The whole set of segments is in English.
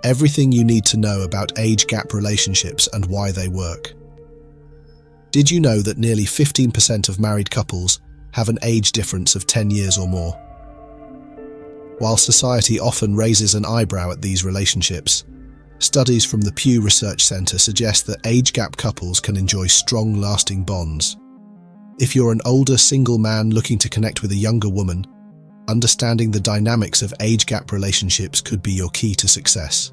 Everything you need to know about age gap relationships and why they work. Did you know that nearly 15% of married couples have an age difference of 10 years or more? While society often raises an eyebrow at these relationships, studies from the Pew Research Center suggest that age gap couples can enjoy strong, lasting bonds. If you're an older single man looking to connect with a younger woman, understanding the dynamics of age gap relationships could be your key to success.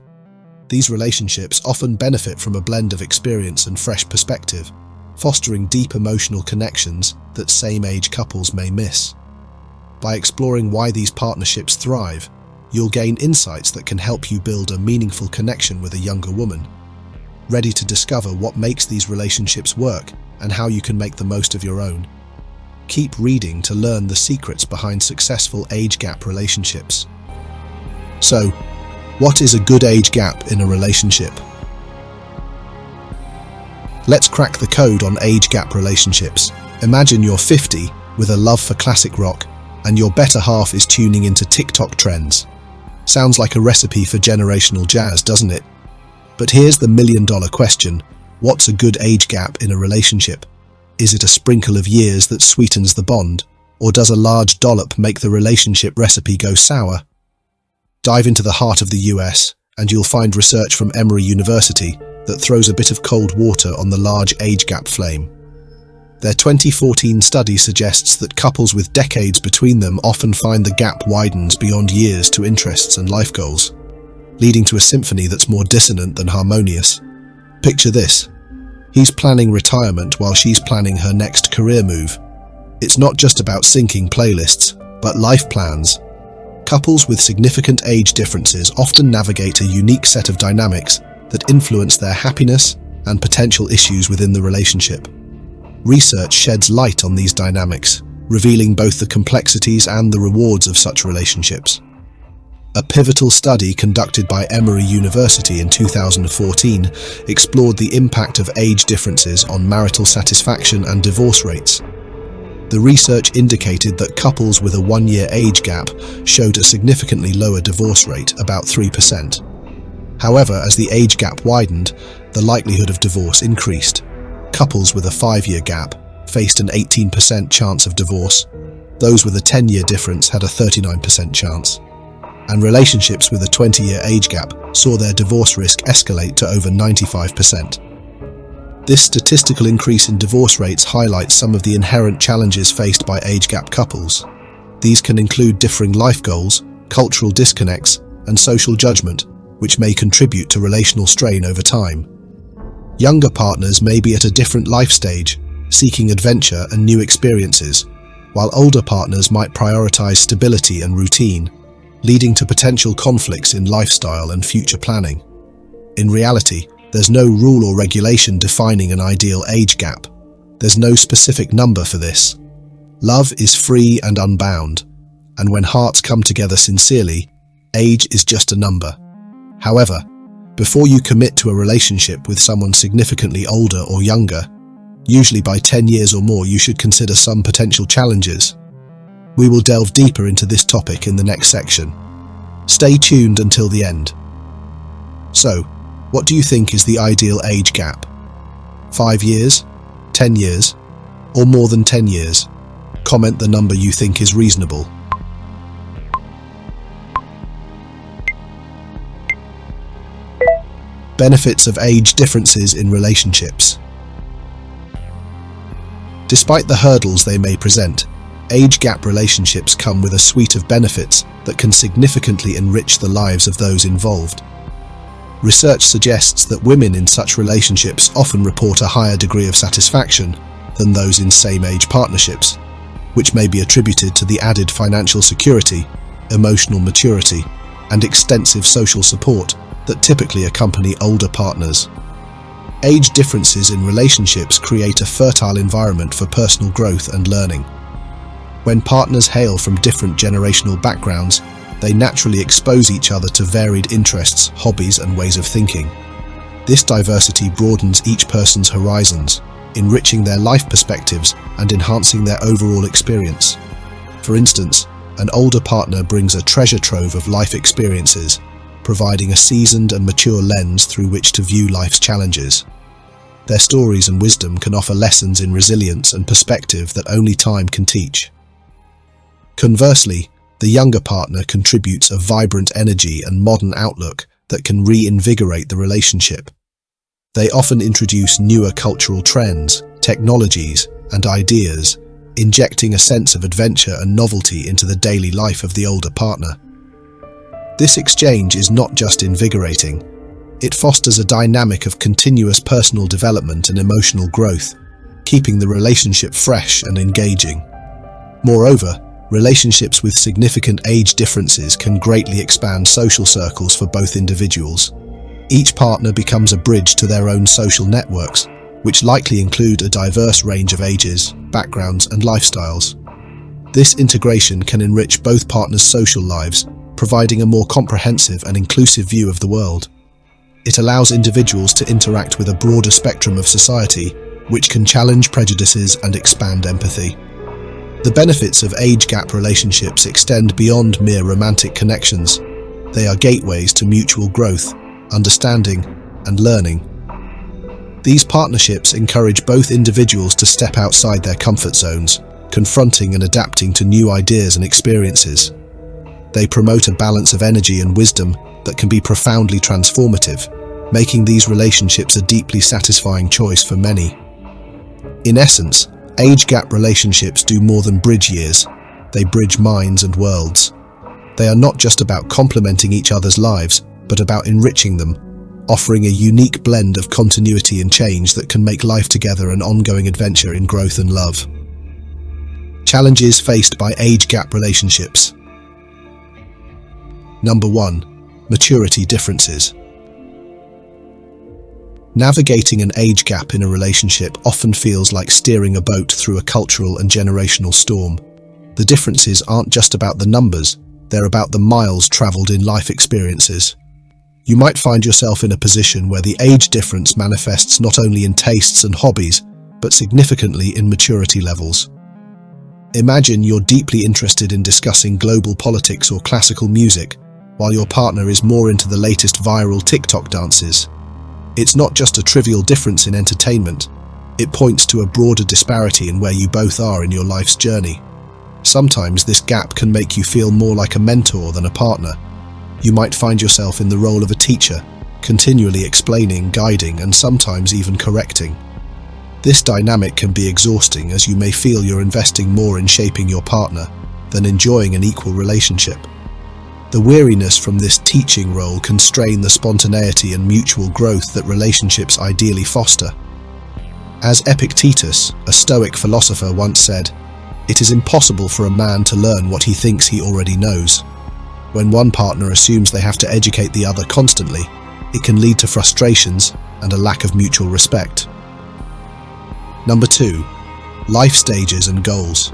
These relationships often benefit from a blend of experience and fresh perspective, fostering deep emotional connections that same-age couples may miss. By exploring why these partnerships thrive, you'll gain insights that can help you build a meaningful connection with a younger woman. Ready to discover what makes these relationships work and how you can make the most of your own? Keep reading to learn the secrets behind successful age gap relationships. So, what is a good age gap in a relationship? Let's crack the code on age gap relationships. Imagine you're 50 with a love for classic rock and your better half is tuning into TikTok trends. Sounds like a recipe for generational jazz, doesn't it? But here's the million-dollar question. What's a good age gap in a relationship? Is it a sprinkle of years that sweetens the bond, or does a large dollop make the relationship recipe go sour? Dive into the heart of the US, and you'll find research from Emory University that throws a bit of cold water on the large age gap flame. Their 2014 study suggests that couples with decades between them often find the gap widens beyond years to interests and life goals, leading to a symphony that's more dissonant than harmonious. Picture this. He's planning retirement while she's planning her next career move. It's not just about syncing playlists, but life plans. Couples with significant age differences often navigate a unique set of dynamics that influence their happiness and potential issues within the relationship. Research sheds light on these dynamics, revealing both the complexities and the rewards of such relationships. A pivotal study conducted by Emory University in 2014 explored the impact of age differences on marital satisfaction and divorce rates. The research indicated that couples with a 1-year age gap showed a significantly lower divorce rate, about 3%. However, as the age gap widened, the likelihood of divorce increased. Couples with a 5-year gap faced an 18% chance of divorce. Those with a 10-year difference had a 39% chance. And relationships with a 20-year age gap saw their divorce risk escalate to over 95%. This statistical increase in divorce rates highlights some of the inherent challenges faced by age gap couples. These can include differing life goals, cultural disconnects, and social judgment, which may contribute to relational strain over time. Younger partners may be at a different life stage, seeking adventure and new experiences, while older partners might prioritize stability and routine, leading to potential conflicts in lifestyle and future planning. In reality, there's no rule or regulation defining an ideal age gap. There's no specific number for this. Love is free and unbound, and when hearts come together sincerely, age is just a number. However, before you commit to a relationship with someone significantly older or younger, usually by 10 years or more, you should consider some potential challenges. We will delve deeper into this topic in the next section. Stay tuned until the end. So, what do you think is the ideal age gap? 5 years? 10 years? Or more than 10 years? Comment the number you think is reasonable. Benefits of age differences in relationships. Despite the hurdles they may present, age gap relationships come with a suite of benefits that can significantly enrich the lives of those involved. Research suggests that women in such relationships often report a higher degree of satisfaction than those in same-age partnerships, which may be attributed to the added financial security, emotional maturity, and extensive social support that typically accompany older partners. Age differences in relationships create a fertile environment for personal growth and learning. When partners hail from different generational backgrounds, they naturally expose each other to varied interests, hobbies, and ways of thinking. This diversity broadens each person's horizons, enriching their life perspectives and enhancing their overall experience. For instance, an older partner brings a treasure trove of life experiences, providing a seasoned and mature lens through which to view life's challenges. Their stories and wisdom can offer lessons in resilience and perspective that only time can teach. Conversely, the younger partner contributes a vibrant energy and modern outlook that can reinvigorate the relationship. They often introduce newer cultural trends, technologies, and ideas, injecting a sense of adventure and novelty into the daily life of the older partner. This exchange is not just invigorating, it fosters a dynamic of continuous personal development and emotional growth, keeping the relationship fresh and engaging. Moreover, relationships with significant age differences can greatly expand social circles for both individuals. Each partner becomes a bridge to their own social networks, which likely include a diverse range of ages, backgrounds, and lifestyles. This integration can enrich both partners' social lives, providing a more comprehensive and inclusive view of the world. It allows individuals to interact with a broader spectrum of society, which can challenge prejudices and expand empathy. The benefits of age gap relationships extend beyond mere romantic connections. They are gateways to mutual growth, understanding, and learning. These partnerships encourage both individuals to step outside their comfort zones, confronting and adapting to new ideas and experiences. They promote a balance of energy and wisdom that can be profoundly transformative, making these relationships a deeply satisfying choice for many. In essence, age gap relationships do more than bridge years. They bridge minds and worlds. They are not just about complementing each other's lives, but about enriching them, offering a unique blend of continuity and change that can make life together an ongoing adventure in growth and love. Challenges faced by age gap relationships. Number 1. Maturity differences. Navigating an age gap in a relationship often feels like steering a boat through a cultural and generational storm. The differences aren't just about the numbers, they're about the miles traveled in life experiences. You might find yourself in a position where the age difference manifests not only in tastes and hobbies, but significantly in maturity levels. Imagine you're deeply interested in discussing global politics or classical music, while your partner is more into the latest viral TikTok dances. It's not just a trivial difference in entertainment, it points to a broader disparity in where you both are in your life's journey. Sometimes this gap can make you feel more like a mentor than a partner. You might find yourself in the role of a teacher, continually explaining, guiding, and sometimes even correcting. This dynamic can be exhausting, as you may feel you're investing more in shaping your partner than enjoying an equal relationship. The weariness from this teaching role can strain the spontaneity and mutual growth that relationships ideally foster. As Epictetus, a Stoic philosopher, once said, "It is impossible for a man to learn what he thinks he already knows." When one partner assumes they have to educate the other constantly, it can lead to frustrations and a lack of mutual respect. Number 2. Life stages and goals.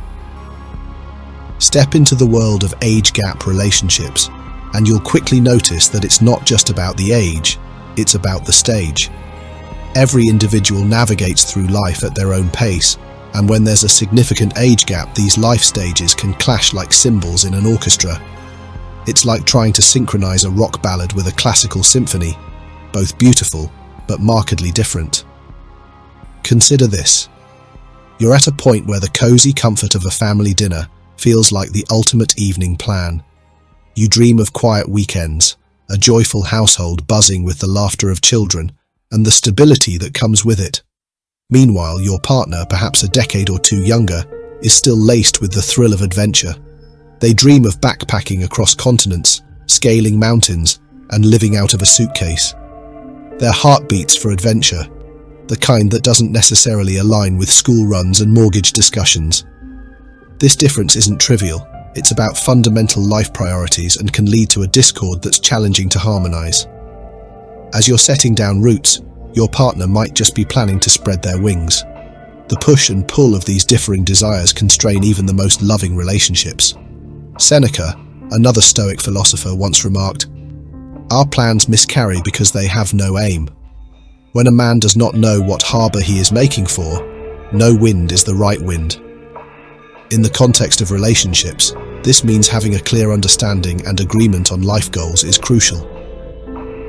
Step into the world of age gap relationships, and you'll quickly notice that it's not just about the age, it's about the stage. Every individual navigates through life at their own pace, and when there's a significant age gap, these life stages can clash like cymbals in an orchestra. It's like trying to synchronize a rock ballad with a classical symphony, both beautiful but markedly different. Consider this. You're at a point where the cozy comfort of a family dinner feels like the ultimate evening plan. You dream of quiet weekends, a joyful household buzzing with the laughter of children, and the stability that comes with it. Meanwhile, your partner, perhaps a decade or two younger, is still laced with the thrill of adventure. They dream of backpacking across continents, scaling mountains, and living out of a suitcase. Their heart beats for adventure, the kind that doesn't necessarily align with school runs and mortgage discussions. This difference isn't trivial. It's about fundamental life priorities and can lead to a discord that's challenging to harmonize. As you're setting down roots, your partner might just be planning to spread their wings. The push and pull of these differing desires can strain even the most loving relationships. Seneca, another Stoic philosopher, once remarked, "Our plans miscarry because they have no aim." When a man does not know what harbor he is making for, no wind is the right wind. In the context of relationships, this means having a clear understanding and agreement on life goals is crucial.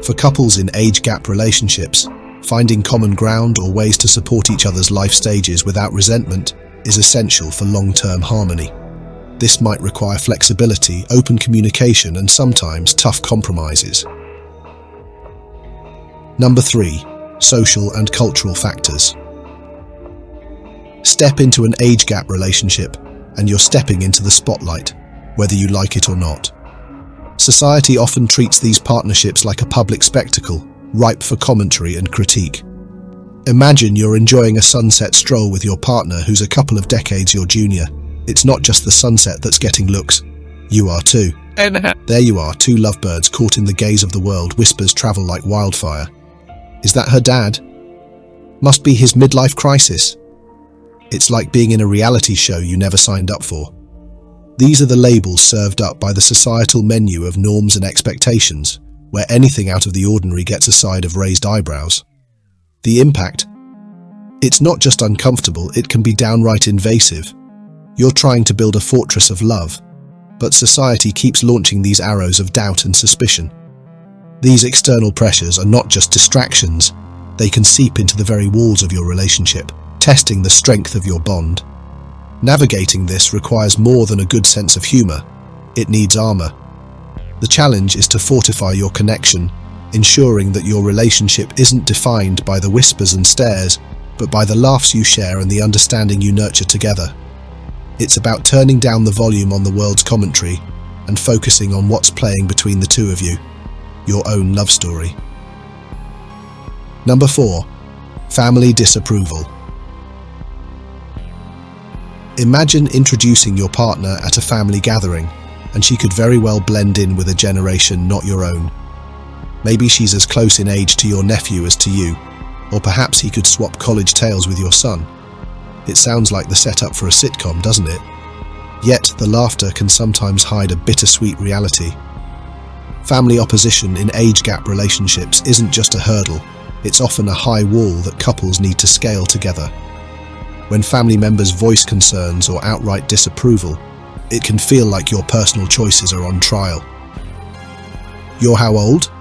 For couples in age gap relationships, finding common ground or ways to support each other's life stages without resentment is essential for long-term harmony. This might require flexibility, open communication, and sometimes tough compromises. Number 3. Social and cultural factors. Step into an age gap relationship, and you're stepping into the spotlight, whether you like it or not. Society often treats these partnerships like a public spectacle, ripe for commentary and critique. Imagine you're enjoying a sunset stroll with your partner who's a couple of decades your junior. It's not just the sunset that's getting looks. You are too. There you are, two lovebirds caught in the gaze of the world, whispers travel like wildfire. Is that her dad? Must be his midlife crisis. It's like being in a reality show you never signed up for. These are the labels served up by the societal menu of norms and expectations, where anything out of the ordinary gets a side of raised eyebrows. The impact? It's not just uncomfortable, it can be downright invasive. You're trying to build a fortress of love, but society keeps launching these arrows of doubt and suspicion. These external pressures are not just distractions, they can seep into the very walls of your relationship, testing the strength of your bond. Navigating this requires more than a good sense of humor. It needs armor. The challenge is to fortify your connection, ensuring that your relationship isn't defined by the whispers and stares, but by the laughs you share and the understanding you nurture together. It's about turning down the volume on the world's commentary and focusing on what's playing between the two of you, your own love story. Number 4. Family disapproval. Imagine introducing your partner at a family gathering, and she could very well blend in with a generation not your own. Maybe she's as close in age to your nephew as to you, or perhaps he could swap college tales with your son. It sounds like the setup for a sitcom, doesn't it? Yet the laughter can sometimes hide a bittersweet reality. Family opposition in age gap relationships isn't just a hurdle, it's often a high wall that couples need to scale together. When family members voice concerns or outright disapproval, it can feel like your personal choices are on trial. You're how old?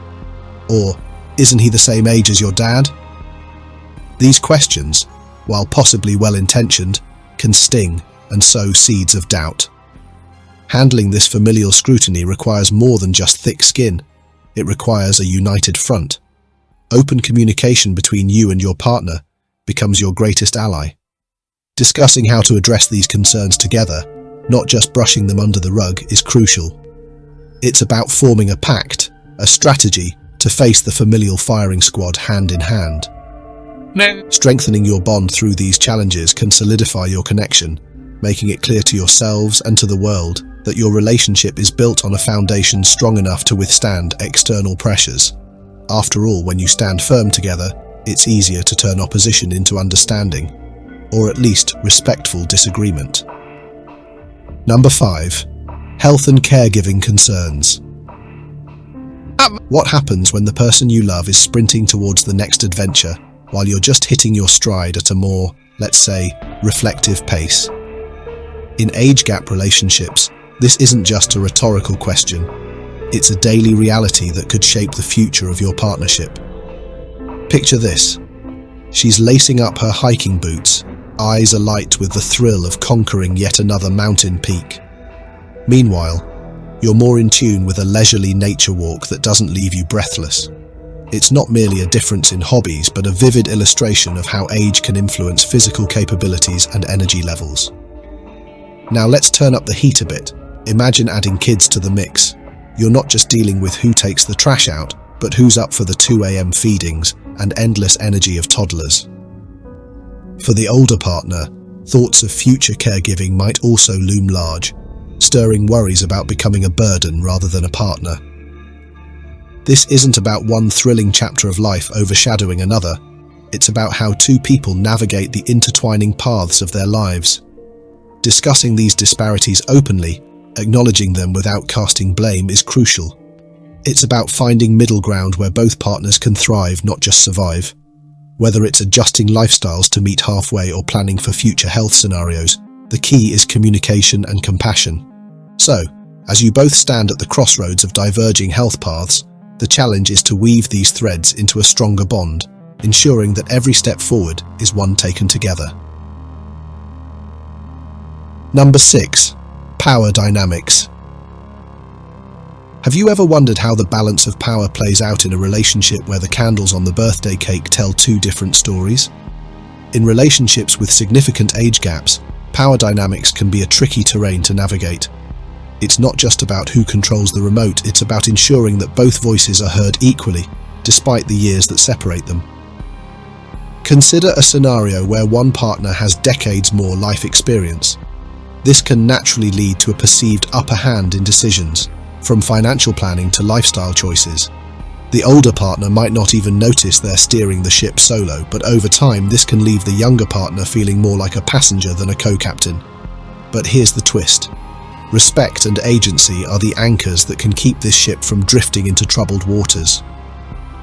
Or, isn't he the same age as your dad? These questions, while possibly well-intentioned, can sting and sow seeds of doubt. Handling this familial scrutiny requires more than just thick skin. It requires a united front. Open communication between you and your partner becomes your greatest ally. Discussing how to address these concerns together, not just brushing them under the rug, is crucial. It's about forming a pact, a strategy to face the familial firing squad hand in hand. Strengthening your bond through these challenges can solidify your connection, making it clear to yourselves and to the world that your relationship is built on a foundation strong enough to withstand external pressures. After all, when you stand firm together, it's easier to turn opposition into understanding, or at least respectful disagreement. Number 5. Health and caregiving concerns. What happens when the person you love is sprinting towards the next adventure while you're just hitting your stride at a more, let's say, reflective pace? In age gap relationships, this isn't just a rhetorical question. It's a daily reality that could shape the future of your partnership. Picture this. She's lacing up her hiking boots, eyes alight with the thrill of conquering yet another mountain peak. Meanwhile, you're more in tune with a leisurely nature walk that doesn't leave you breathless. It's not merely a difference in hobbies, but a vivid illustration of how age can influence physical capabilities and energy levels. Now let's turn up the heat a bit. Imagine adding kids to the mix. You're not just dealing with who takes the trash out, but who's up for the 2 a.m. feedings and endless energy of toddlers. For the older partner, thoughts of future caregiving might also loom large, stirring worries about becoming a burden rather than a partner. This isn't about one thrilling chapter of life overshadowing another. It's about how two people navigate the intertwining paths of their lives. Discussing these disparities openly, acknowledging them without casting blame, is crucial. It's about finding middle ground where both partners can thrive, not just survive. Whether it's adjusting lifestyles to meet halfway or planning for future health scenarios, the key is communication and compassion. So, as you both stand at the crossroads of diverging health paths, The challenge is to weave these threads into a stronger bond, ensuring that every step forward is one taken together. Number 6. Power dynamics. Have you ever wondered how the balance of power plays out in a relationship where the candles on the birthday cake tell two different stories? In relationships with significant age gaps, power dynamics can be a tricky terrain to navigate. It's not just about who controls the remote, it's about ensuring that both voices are heard equally, despite the years that separate them. Consider a scenario where one partner has decades more life experience. This can naturally lead to a perceived upper hand in decisions, from financial planning to lifestyle choices. The older partner might not even notice they're steering the ship solo, but over time this can leave the younger partner feeling more like a passenger than a co-captain. But here's the twist. Respect and agency are the anchors that can keep this ship from drifting into troubled waters.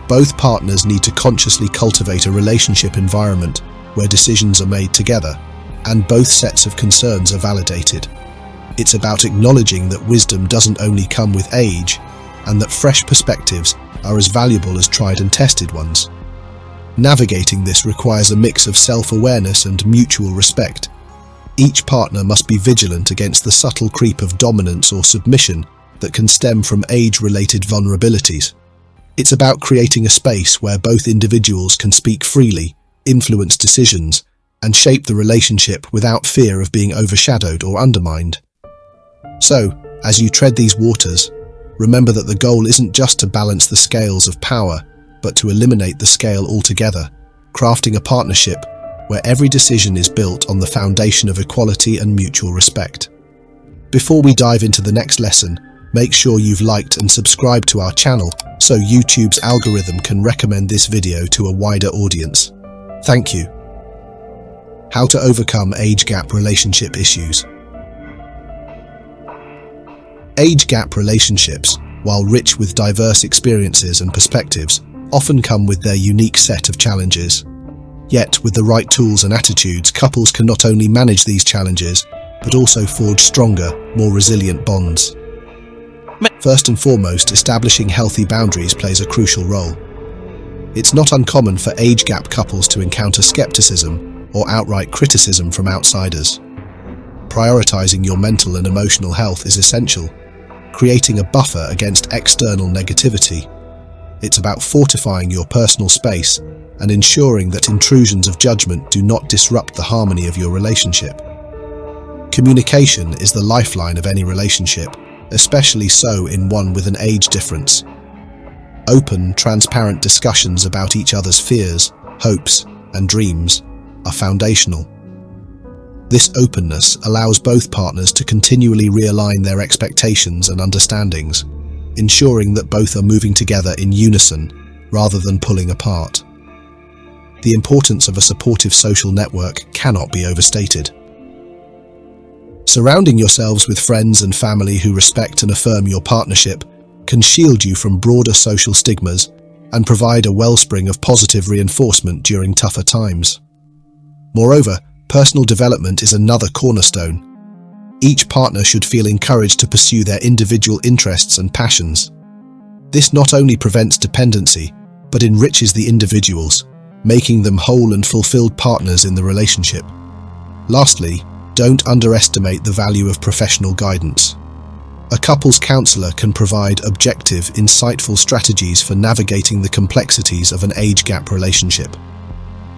Both partners need to consciously cultivate a relationship environment where decisions are made together, and both sets of concerns are validated. It's about acknowledging that wisdom doesn't only come with age, and that fresh perspectives are as valuable as tried and tested ones. Navigating this requires a mix of self-awareness and mutual respect. Each partner must be vigilant against the subtle creep of dominance or submission that can stem from age-related vulnerabilities. It's about creating a space where both individuals can speak freely, influence decisions, and shape the relationship without fear of being overshadowed or undermined. So, as you tread these waters, remember that the goal isn't just to balance the scales of power, but to eliminate the scale altogether, crafting a partnership where every decision is built on the foundation of equality and mutual respect. Before we dive into the next lesson, make sure you've liked and subscribed to our channel so YouTube's algorithm can recommend this video to a wider audience. Thank you. How to overcome age gap relationship issues. Age gap relationships, while rich with diverse experiences and perspectives, often come with their unique set of challenges. Yet, with the right tools and attitudes, couples can not only manage these challenges, but also forge stronger, more resilient bonds. First and foremost, establishing healthy boundaries plays a crucial role. It's not uncommon for age gap couples to encounter skepticism or outright criticism from outsiders. Prioritizing your mental and emotional health is essential, creating a buffer against external negativity. It's about fortifying your personal space and ensuring that intrusions of judgment do not disrupt the harmony of your relationship. Communication is the lifeline of any relationship, especially so in one with an age difference. Open, transparent discussions about each other's fears, hopes, and dreams are foundational. This openness allows both partners to continually realign their expectations and understandings, ensuring that both are moving together in unison rather than pulling apart. The importance of a supportive social network cannot be overstated. Surrounding yourselves with friends and family who respect and affirm your partnership can shield you from broader social stigmas and provide a wellspring of positive reinforcement during tougher times. Moreover, personal development is another cornerstone. Each partner should feel encouraged to pursue their individual interests and passions. This not only prevents dependency, but enriches the individuals, making them whole and fulfilled partners in the relationship. Lastly, don't underestimate the value of professional guidance. A couples counselor can provide objective, insightful strategies for navigating the complexities of an age gap relationship.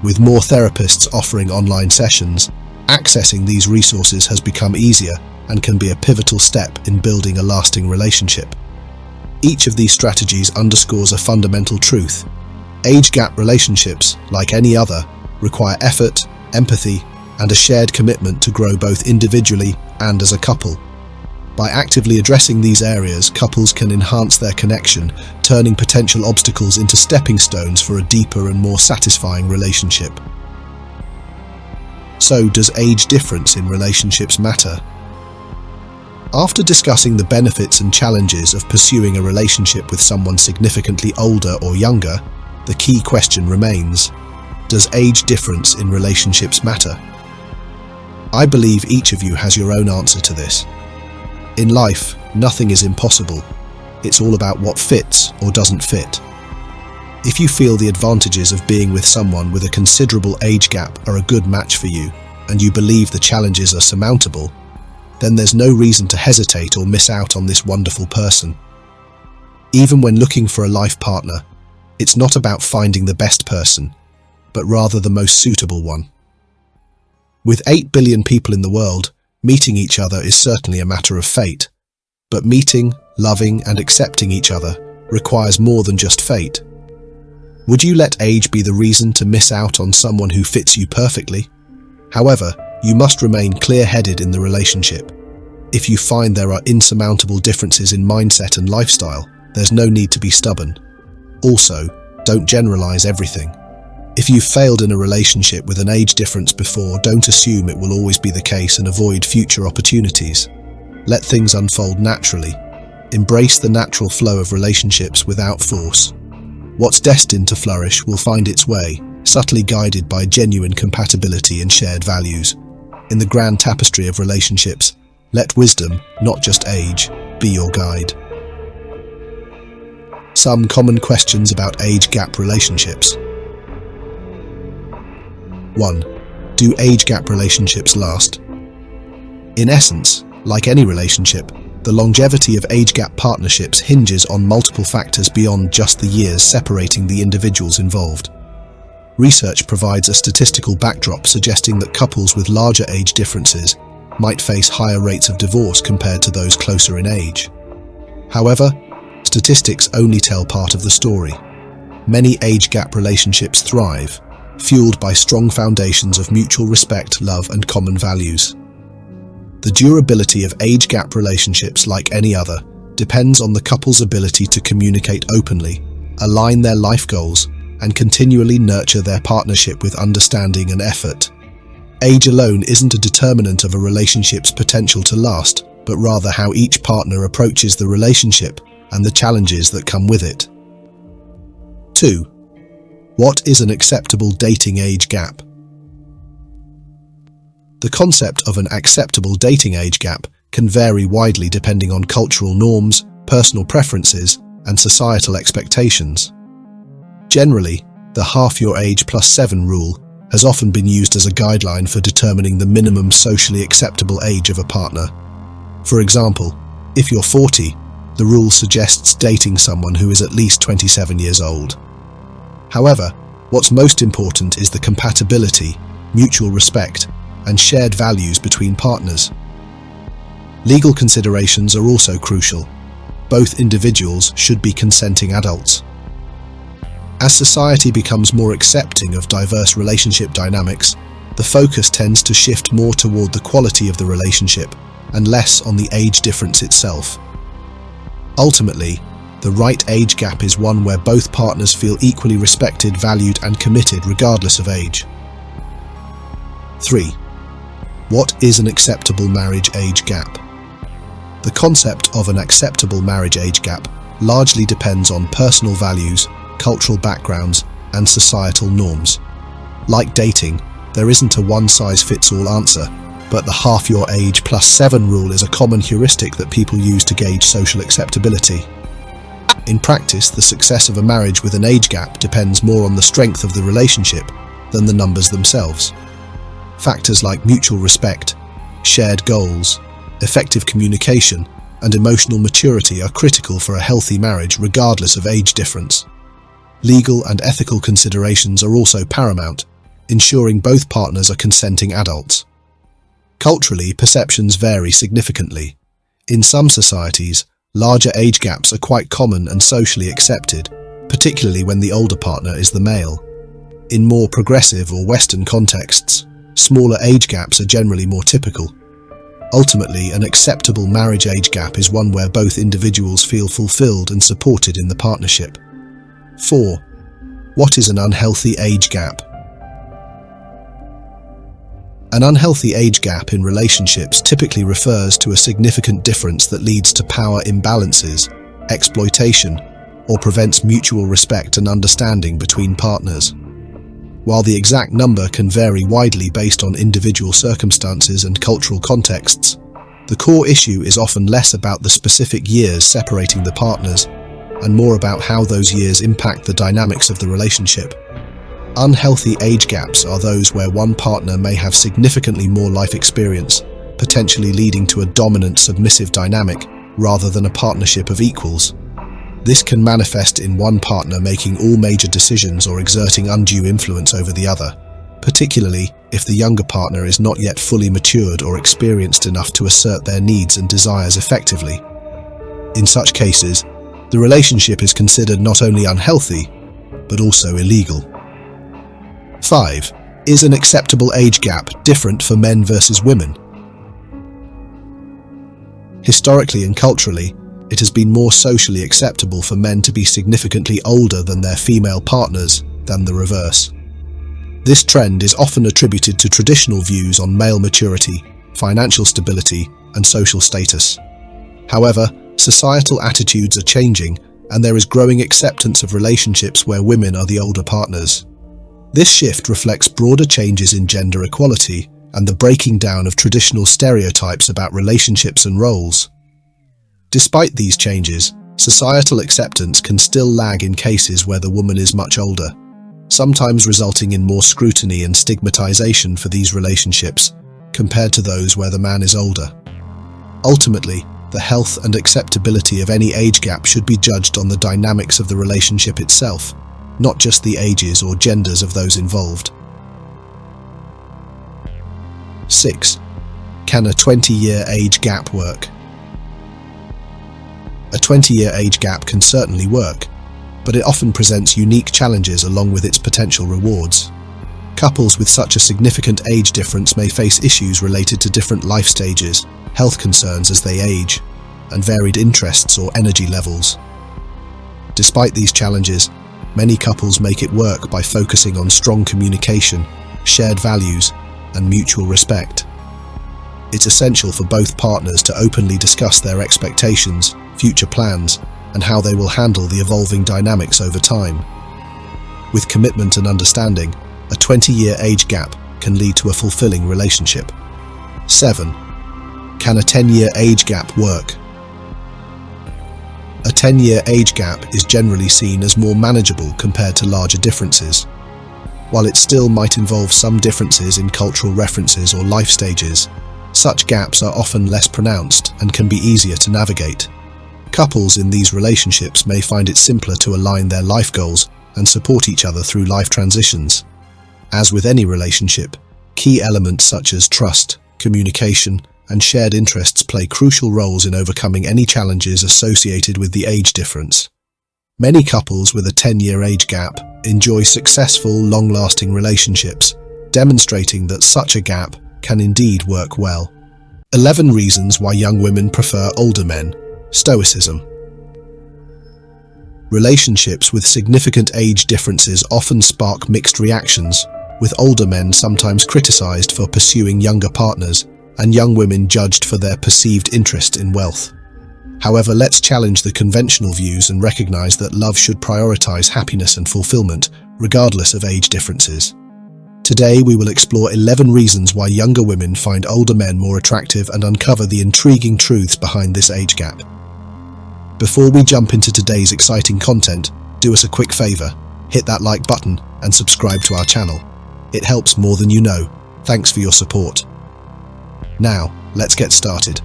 With more therapists offering online sessions, accessing these resources has become easier and can be a pivotal step in building a lasting relationship. Each of these strategies underscores a fundamental truth. Age gap relationships, like any other, require effort, empathy, and a shared commitment to grow both individually and as a couple. By actively addressing these areas, couples can enhance their connection, turning potential obstacles into stepping stones for a deeper and more satisfying relationship. So, does age difference in relationships matter? After discussing the benefits and challenges of pursuing a relationship with someone significantly older or younger, the key question remains: does age difference in relationships matter? I believe each of you has your own answer to this. In life, nothing is impossible, it's all about what fits or doesn't fit. If you feel the advantages of being with someone with a considerable age gap are a good match for you, and you believe the challenges are surmountable, then there's no reason to hesitate or miss out on this wonderful person. Even when looking for a life partner, it's not about finding the best person, but rather the most suitable one. With 8 billion people in the world, meeting each other is certainly a matter of fate. But meeting, loving, and accepting each other requires more than just fate. Would you let age be the reason to miss out on someone who fits you perfectly? However, you must remain clear-headed in the relationship. If you find there are insurmountable differences in mindset and lifestyle, there's no need to be stubborn. Also, don't generalize everything. If you've failed in a relationship with an age difference before, don't assume it will always be the case and avoid future opportunities. Let things unfold naturally. Embrace the natural flow of relationships without force. What's destined to flourish will find its way, subtly guided by genuine compatibility and shared values. In the grand tapestry of relationships, let wisdom, not just age, be your guide. Some common questions about age gap relationships. 1. Do age gap relationships last? In essence, like any relationship, the longevity of age gap partnerships hinges on multiple factors beyond just the years separating the individuals involved. Research provides a statistical backdrop suggesting that couples with larger age differences might face higher rates of divorce compared to those closer in age. However, statistics only tell part of the story. Many age gap relationships thrive, fueled by strong foundations of mutual respect, love, and common values. The durability of age gap relationships, like any other, depends on the couple's ability to communicate openly, align their life goals, and continually nurture their partnership with understanding and effort. Age alone isn't a determinant of a relationship's potential to last, but rather how each partner approaches the relationship and the challenges that come with it. 2. What is an acceptable dating age gap? The concept of an acceptable dating age gap can vary widely depending on cultural norms, personal preferences, and societal expectations. Generally, the half your age plus 7 rule has often been used as a guideline for determining the minimum socially acceptable age of a partner. For example, if you're 40, the rule suggests dating someone who is at least 27 years old. However, what's most important is the compatibility, mutual respect, and shared values between partners. Legal considerations are also crucial. Both individuals should be consenting adults. As society becomes more accepting of diverse relationship dynamics, the focus tends to shift more toward the quality of the relationship and less on the age difference itself. Ultimately, the right age gap is one where both partners feel equally respected, valued, and committed regardless of age. 3. What is an acceptable marriage age gap? The concept of an acceptable marriage age gap largely depends on personal values, cultural backgrounds, and societal norms. Like dating, there isn't a one-size-fits-all answer, but the half your age plus 7 rule is a common heuristic that people use to gauge social acceptability. In practice, the success of a marriage with an age gap depends more on the strength of the relationship than the numbers themselves. Factors like mutual respect, shared goals, effective communication, and emotional maturity are critical for a healthy marriage regardless of age difference. Legal and ethical considerations are also paramount, ensuring both partners are consenting adults. Culturally, perceptions vary significantly. In some societies, larger age gaps are quite common and socially accepted, particularly when the older partner is the male. In more progressive or Western contexts, smaller age gaps are generally more typical. Ultimately, an acceptable marriage age gap is one where both individuals feel fulfilled and supported in the partnership. 4. What is an unhealthy age gap? An unhealthy age gap in relationships typically refers to a significant difference that leads to power imbalances, exploitation, or prevents mutual respect and understanding between partners. While the exact number can vary widely based on individual circumstances and cultural contexts, The core issue is often less about the specific years separating the partners and more about how those years impact the dynamics of the relationship. Unhealthy age gaps are those where one partner may have significantly more life experience, potentially leading to a dominant submissive dynamic rather than a partnership of equals. This can manifest in one partner making all major decisions or exerting undue influence over the other, particularly if the younger partner is not yet fully matured or experienced enough to assert their needs and desires effectively. In such cases, the relationship is considered not only unhealthy, but also illegal. 5. Is an acceptable age gap different for men versus women? Historically and culturally, it has been more socially acceptable for men to be significantly older than their female partners than the reverse. This trend is often attributed to traditional views on male maturity, financial stability, and social status. However, societal attitudes are changing, and there is growing acceptance of relationships where women are the older partners. This shift reflects broader changes in gender equality and the breaking down of traditional stereotypes about relationships and roles. Despite these changes, societal acceptance can still lag in cases where the woman is much older, sometimes resulting in more scrutiny and stigmatization for these relationships compared to those where the man is older. Ultimately, the health and acceptability of any age gap should be judged on the dynamics of the relationship itself, not just the ages or genders of those involved. 6. Can a 20-year age gap work? A 20-year age gap can certainly work, but it often presents unique challenges along with its potential rewards. Couples with such a significant age difference may face issues related to different life stages, health concerns as they age, and varied interests or energy levels. Despite these challenges, many couples make it work by focusing on strong communication, shared values, and mutual respect. It's essential for both partners to openly discuss their expectations, future plans, and how they will handle the evolving dynamics over time. With commitment and understanding, a 20-year age gap can lead to a fulfilling relationship. 7. Can a 10-year age gap work? A 10-year age gap is generally seen as more manageable compared to larger differences. While it still might involve some differences in cultural references or life stages, such gaps are often less pronounced and can be easier to navigate. Couples in these relationships may find it simpler to align their life goals and support each other through life transitions. As with any relationship, key elements such as trust, communication, and shared interests play crucial roles in overcoming any challenges associated with the age difference. Many couples with a 10-year age gap enjoy successful, long-lasting relationships, demonstrating that such a gap can indeed work well. 11 reasons why young women prefer older men. Stoicism. Relationships with significant age differences often spark mixed reactions, with older men sometimes criticized for pursuing younger partners and young women judged for their perceived interest in wealth. However, let's challenge the conventional views and recognize that love should prioritize happiness and fulfillment, regardless of age differences. Today, we will explore 11 reasons why younger women find older men more attractive and uncover the intriguing truths behind this age gap. Before we jump into today's exciting content, do us a quick favor, hit that like button and subscribe to our channel. It helps more than you know. Thanks for your support. Now, let's get started.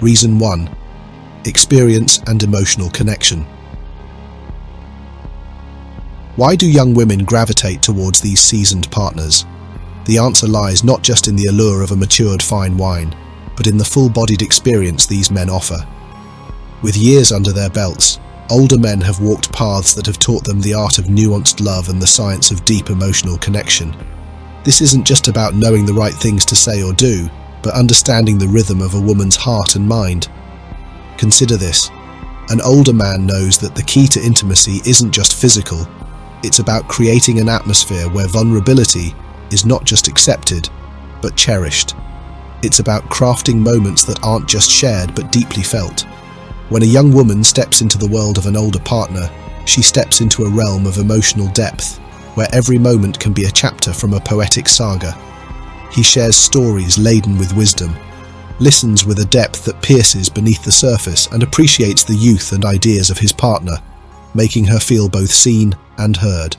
Reason 1. Experience and emotional connection. Why do young women gravitate towards these seasoned partners? The answer lies not just in the allure of a matured fine wine, but in the full-bodied experience these men offer. With years under their belts, older men have walked paths that have taught them the art of nuanced love and the science of deep emotional connection. This isn't just about knowing the right things to say or do, but understanding the rhythm of a woman's heart and mind. Consider this. An older man knows that the key to intimacy isn't just physical. It's about creating an atmosphere where vulnerability is not just accepted, but cherished. It's about crafting moments that aren't just shared, but deeply felt. When a young woman steps into the world of an older partner, she steps into a realm of emotional depth, where every moment can be a chapter from a poetic saga. He shares stories laden with wisdom, listens with a depth that pierces beneath the surface and appreciates the youth and ideas of his partner, making her feel both seen and heard.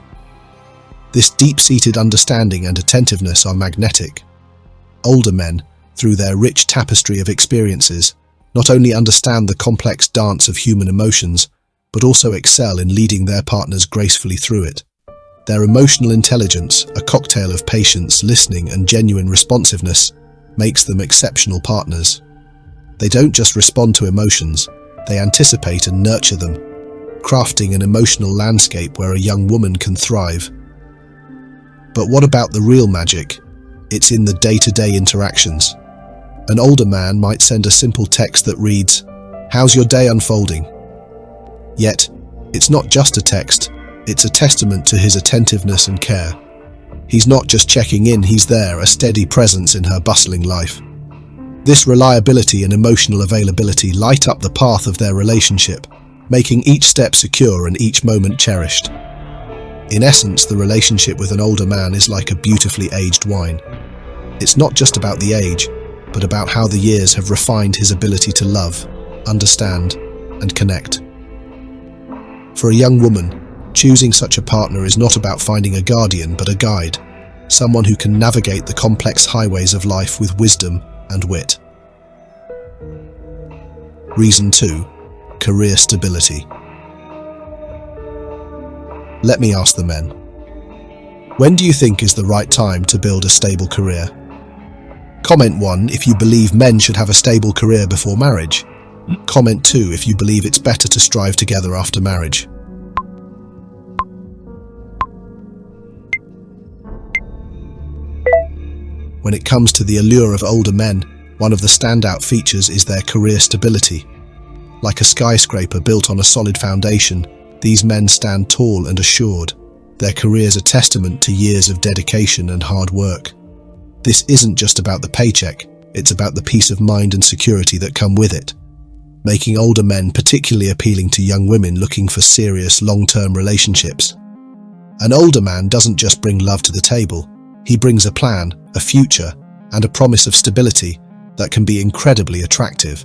This deep-seated understanding and attentiveness are magnetic. Older men, through their rich tapestry of experiences, not only understand the complex dance of human emotions, but also excel in leading their partners gracefully through it. Their emotional intelligence, a cocktail of patience, listening, and genuine responsiveness, makes them exceptional partners. They don't just respond to emotions, they anticipate and nurture them, crafting an emotional landscape where a young woman can thrive. But what about the real magic? It's in the day-to-day interactions. An older man might send a simple text that reads, "How's your day unfolding?" Yet, it's not just a text, it's a testament to his attentiveness and care. He's not just checking in, he's there, a steady presence in her bustling life. This reliability and emotional availability light up the path of their relationship, making each step secure and each moment cherished. In essence, the relationship with an older man is like a beautifully aged wine. It's not just about the age, but about how the years have refined his ability to love, understand, and connect. For a young woman, choosing such a partner is not about finding a guardian, but a guide, someone who can navigate the complex highways of life with wisdom and wit. Reason 2. Career stability. Let me ask the men. When do you think is the right time to build a stable career? Comment 1 if you believe men should have a stable career before marriage. Comment 2 if you believe it's better to strive together after marriage. When it comes to the allure of older men, one of the standout features is their career stability. Like a skyscraper built on a solid foundation, these men stand tall and assured. Their careers are testament to years of dedication and hard work. This isn't just about the paycheck, it's about the peace of mind and security that come with it, making older men particularly appealing to young women looking for serious long-term relationships. An older man doesn't just bring love to the table, he brings a plan, a future, and a promise of stability that can be incredibly attractive.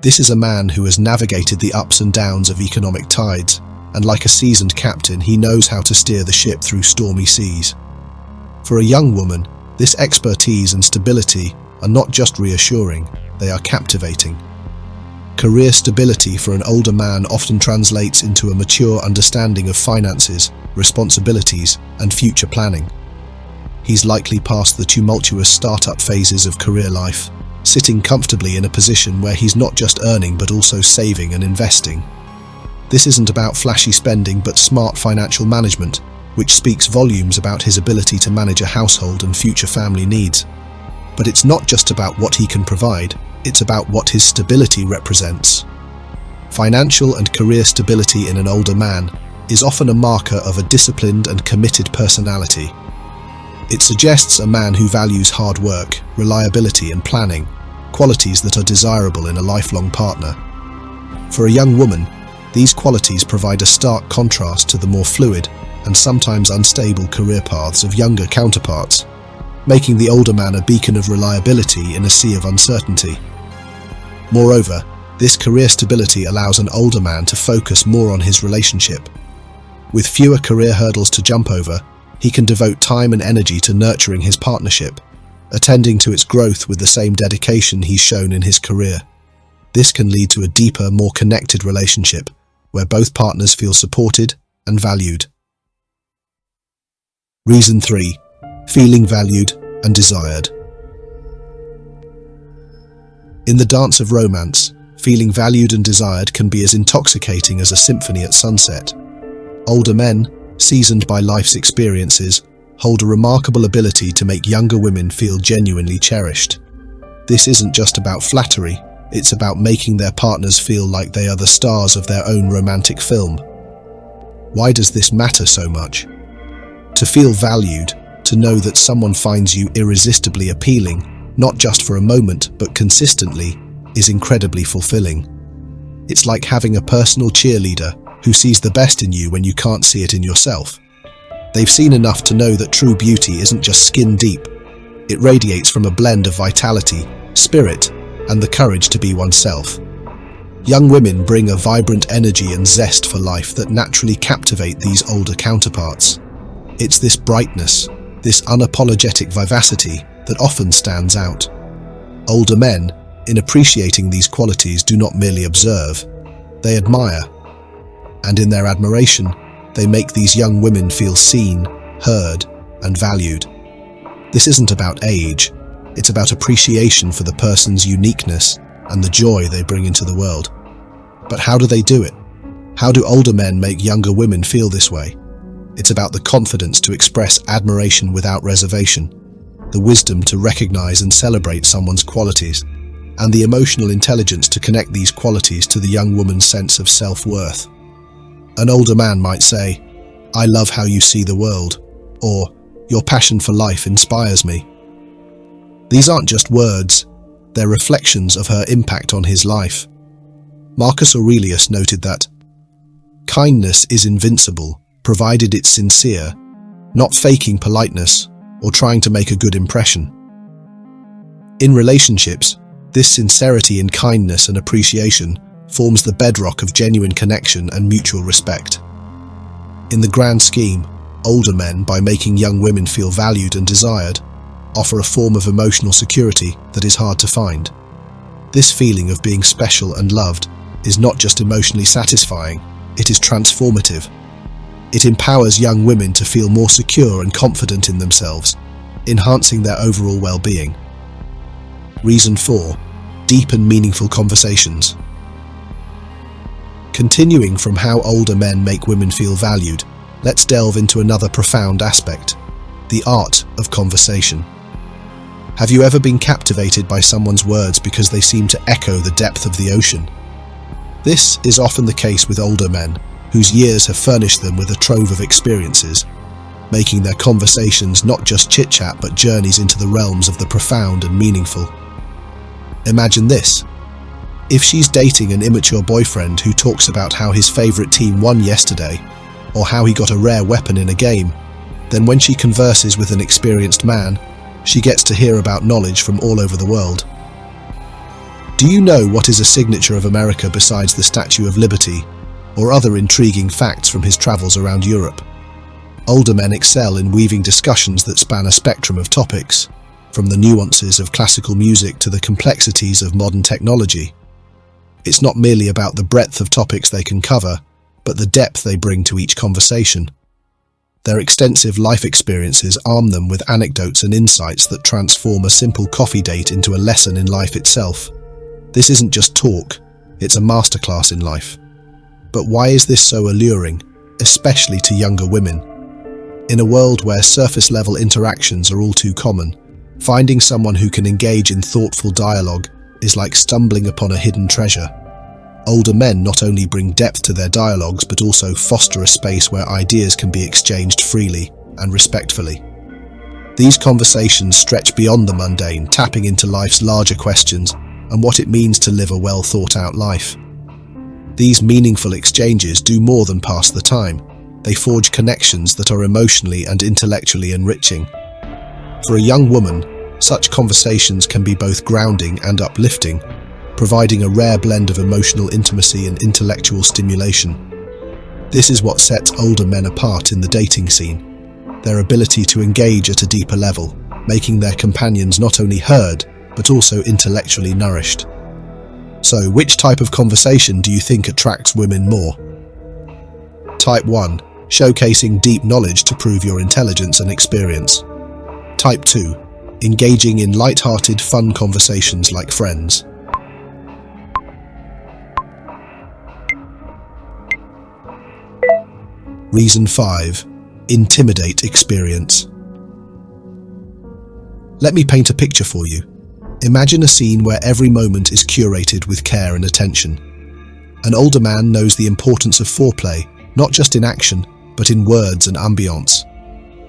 This is a man who has navigated the ups and downs of economic tides, and like a seasoned captain, he knows how to steer the ship through stormy seas. For a young woman, this expertise and stability are not just reassuring, they are captivating. Career stability for an older man often translates into a mature understanding of finances, responsibilities, and future planning. He's likely past the tumultuous startup phases of career life, sitting comfortably in a position where he's not just earning but also saving and investing. This isn't about flashy spending but smart financial management, which speaks volumes about his ability to manage a household and future family needs. But it's not just about what he can provide, it's about what his stability represents. Financial and career stability in an older man is often a marker of a disciplined and committed personality. It suggests a man who values hard work, reliability, and planning, qualities that are desirable in a lifelong partner. For a young woman, these qualities provide a stark contrast to the more fluid and sometimes unstable career paths of younger counterparts, making the older man a beacon of reliability in a sea of uncertainty. Moreover, this career stability allows an older man to focus more on his relationship. With fewer career hurdles to jump over, he can devote time and energy to nurturing his partnership, attending to its growth with the same dedication he's shown in his career. This can lead to a deeper, more connected relationship, where both partners feel supported and valued. Reason 3. Feeling valued and desired. In the dance of romance, feeling valued and desired can be as intoxicating as a symphony at sunset. Older men, seasoned by life's experiences, hold a remarkable ability to make younger women feel genuinely cherished. This isn't just about flattery, it's about making their partners feel like they are the stars of their own romantic film. Why does this matter so much? To feel valued, to know that someone finds you irresistibly appealing, not just for a moment but consistently, is incredibly fulfilling. It's like having a personal cheerleader who sees the best in you when you can't see it in yourself. They've seen enough to know that true beauty isn't just skin deep, It radiates from a blend of vitality, spirit, and the courage to be oneself. Young women bring a vibrant energy and zest for life that naturally captivate these older counterparts. It's this brightness, this unapologetic vivacity that often stands out. Older men, in appreciating these qualities, do not merely observe, they admire. And in their admiration, they make these young women feel seen, heard, and valued. This isn't about age, it's about appreciation for the person's uniqueness and the joy they bring into the world. But how do they do it? How do older men make younger women feel this way? It's about the confidence to express admiration without reservation, the wisdom to recognize and celebrate someone's qualities, and the emotional intelligence to connect these qualities to the young woman's sense of self-worth. An older man might say, "I love how you see the world," or "Your passion for life inspires me." These aren't just words, they're reflections of her impact on his life. Marcus Aurelius noted that, "Kindness is invincible, provided it's sincere, not faking politeness or trying to make a good impression." In relationships, this sincerity in kindness and appreciation forms the bedrock of genuine connection and mutual respect. In the grand scheme, older men, by making young women feel valued and desired, offer a form of emotional security that is hard to find. This feeling of being special and loved is not just emotionally satisfying, it is transformative. It empowers young women to feel more secure and confident in themselves, enhancing their overall well-being. Reason 4. Deep and meaningful conversations. Continuing from how older men make women feel valued, let's delve into another profound aspect, the art of conversation. Have you ever been captivated by someone's words because they seem to echo the depth of the ocean? This is often the case with older men, whose years have furnished them with a trove of experiences, making their conversations not just chit-chat but journeys into the realms of the profound and meaningful. Imagine this. If she's dating an immature boyfriend who talks about how his favorite team won yesterday, or how he got a rare weapon in a game, then when she converses with an experienced man, she gets to hear about knowledge from all over the world. Do you know what is a signature of America besides the Statue of Liberty, or other intriguing facts from his travels around Europe? Older men excel in weaving discussions that span a spectrum of topics, from the nuances of classical music to the complexities of modern technology. It's not merely about the breadth of topics they can cover, but the depth they bring to each conversation. Their extensive life experiences arm them with anecdotes and insights that transform a simple coffee date into a lesson in life itself. This isn't just talk, it's a masterclass in life. But why is this so alluring, especially to younger women? In a world where surface-level interactions are all too common, finding someone who can engage in thoughtful dialogue is like stumbling upon a hidden treasure. Older men not only bring depth to their dialogues but also foster a space where ideas can be exchanged freely and respectfully. These conversations stretch beyond the mundane, tapping into life's larger questions and what it means to live a well-thought-out life. These meaningful exchanges do more than pass the time. They forge connections that are emotionally and intellectually enriching. For a young woman, such conversations can be both grounding and uplifting, providing a rare blend of emotional intimacy and intellectual stimulation. This is what sets older men apart in the dating scene, their ability to engage at a deeper level, making their companions not only heard, but also intellectually nourished. So, which type of conversation do you think attracts women more? Type 1. Showcasing deep knowledge to prove your intelligence and experience. Type 2. Engaging in light-hearted, fun conversations like friends. Reason 5. Intimidate experience. Let me paint a picture for you. Imagine a scene where every moment is curated with care and attention. An older man knows the importance of foreplay, not just in action, but in words and ambience.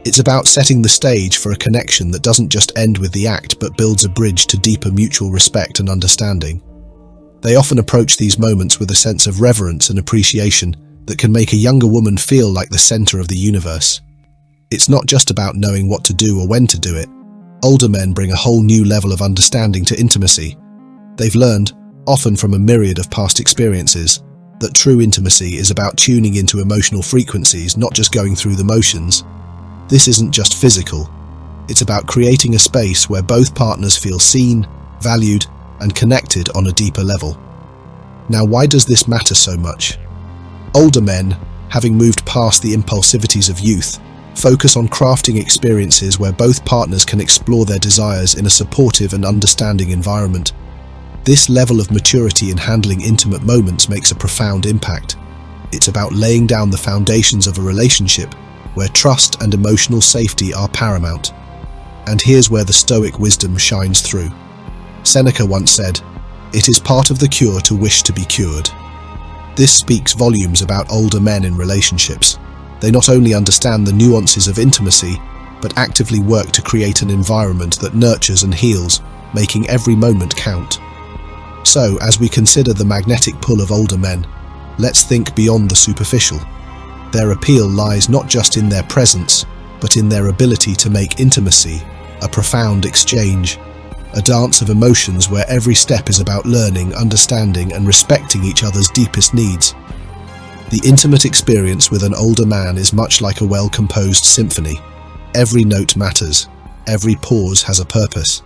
It's about setting the stage for a connection that doesn't just end with the act but builds a bridge to deeper mutual respect and understanding. They often approach these moments with a sense of reverence and appreciation that can make a younger woman feel like the center of the universe. It's not just about knowing what to do or when to do it, Older men bring a whole new level of understanding to intimacy. They've learned, often from a myriad of past experiences, that true intimacy is about tuning into emotional frequencies, not just going through the motions. This isn't just physical. It's about creating a space where both partners feel seen, valued, and connected on a deeper level. Now, why does this matter so much? Older men, having moved past the impulsivities of youth, focus on crafting experiences where both partners can explore their desires in a supportive and understanding environment. This level of maturity in handling intimate moments makes a profound impact. It's about laying down the foundations of a relationship where trust and emotional safety are paramount. And here's where the Stoic wisdom shines through. Seneca once said, "It is part of the cure to wish to be cured." This speaks volumes about older men in relationships. They not only understand the nuances of intimacy, but actively work to create an environment that nurtures and heals, making every moment count. So, as we consider the magnetic pull of older men, let's think beyond the superficial. Their appeal lies not just in their presence, but in their ability to make intimacy a profound exchange, a dance of emotions where every step is about learning, understanding, and respecting each other's deepest needs. The intimate experience with an older man is much like a well-composed symphony. Every note matters, every pause has a purpose,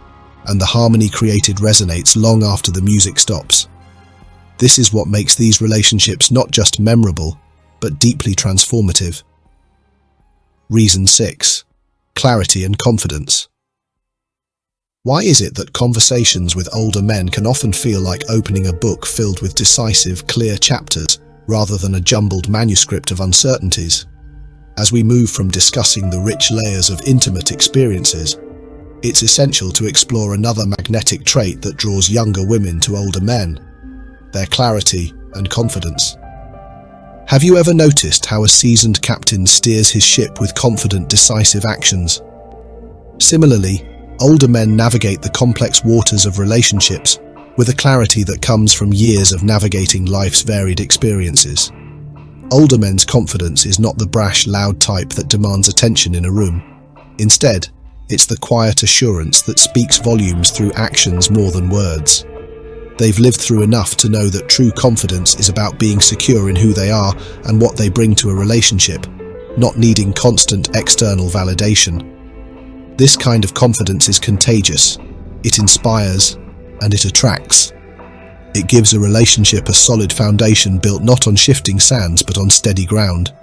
and the harmony created resonates long after the music stops. This is what makes these relationships not just memorable, but deeply transformative. Reason 6. Clarity and confidence. Why is it that conversations with older men can often feel like opening a book filled with decisive, clear chapters, rather than a jumbled manuscript of uncertainties? As we move from discussing the rich layers of intimate experiences, it's essential to explore another magnetic trait that draws younger women to older men: their clarity and confidence. Have you ever noticed how a seasoned captain steers his ship with confident, decisive actions? Similarly, older men navigate the complex waters of relationships with a clarity that comes from years of navigating life's varied experiences. Older men's confidence is not the brash, loud type that demands attention in a room. Instead, it's the quiet assurance that speaks volumes through actions more than words. They've lived through enough to know that true confidence is about being secure in who they are and what they bring to a relationship, not needing constant external validation. This kind of confidence is contagious. It inspires and it attracts. It gives a relationship a solid foundation built not on shifting sands but on steady ground.